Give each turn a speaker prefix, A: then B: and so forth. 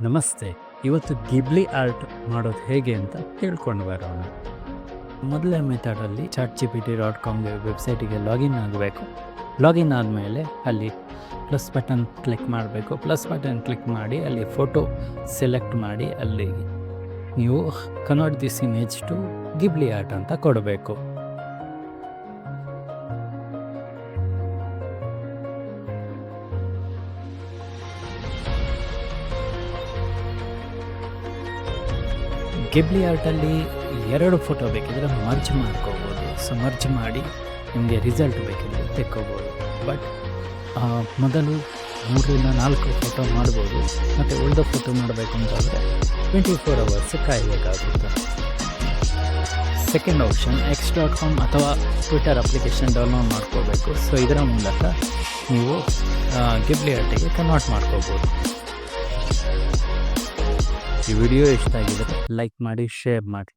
A: ನಮಸ್ತೆ. ಇವತ್ತು ಗಿಬ್ಲಿ ಆರ್ಟ್ ಮಾಡೋದು ಹೇಗೆ ಅಂತ ತಿಳ್ಕೊಂಡು ಬರೋಣ. ಮೊದಲನೇ ಮೆಥಡಲ್ಲಿ ChatGPT.comಗೆ ವೆಬ್ಸೈಟಿಗೆ ಲಾಗಿನ್ ಆಗಬೇಕು. ಲಾಗಿನ್ ಆದಮೇಲೆ ಅಲ್ಲಿ ಪ್ಲಸ್ ಬಟನ್ ಕ್ಲಿಕ್ ಮಾಡಬೇಕು. ಪ್ಲಸ್ ಬಟನ್ ಕ್ಲಿಕ್ ಮಾಡಿ ಅಲ್ಲಿ ಫೋಟೋ ಸೆಲೆಕ್ಟ್ ಮಾಡಿ ಅಲ್ಲಿ ನೀವು convert this image to Ghibli art ಅಂತ ಕೊಡಬೇಕು. ಗಿಬ್ಲಿ ಆರ್ಟಲ್ಲಿ 2 ಫೋಟೋ ಬೇಕಿದ್ರೆ ಮರ್ಜ್ ಮಾಡ್ಕೋಬೋದು. ಸೊ ಮರ್ಜ್ ಮಾಡಿ ನಿಮಗೆ ರಿಸಲ್ಟ್ ಬೇಕಿದ್ರೆ ತೆಕ್ಕೋಬೋದು. ಬಟ್ ಮೊದಲು 3-4 ಫೋಟೋ ಮಾಡ್ಬೋದು. ಮತ್ತು ಉಳಿದ ಫೋಟೋ ಮಾಡಬೇಕು ಅಂತಂದರೆ 24 hours ಕಾಯಬೇಕಾಗುತ್ತೆ. ಸೆಕೆಂಡ್ ಆಪ್ಷನ್ X.com ಅಥವಾ ಟ್ವಿಟರ್ ಅಪ್ಲಿಕೇಶನ್ ಡೌನ್ಲೋಡ್ ಮಾಡ್ಕೋಬೇಕು. ಸೊ ಇದರ ಮೂಲಕ ನೀವು ಗಿಬ್ಲಿ ಆರ್ಟಿಗೆ ಕನ್ವರ್ಟ್ ಮಾಡ್ಕೋಬೋದು. ಈ ವಿಡಿಯೋ ಇಷ್ಟ ಆಗಿದ್ರೆ ಲೈಕ್ ಮಾಡಿ, ಶೇರ್ ಮಾಡಿ.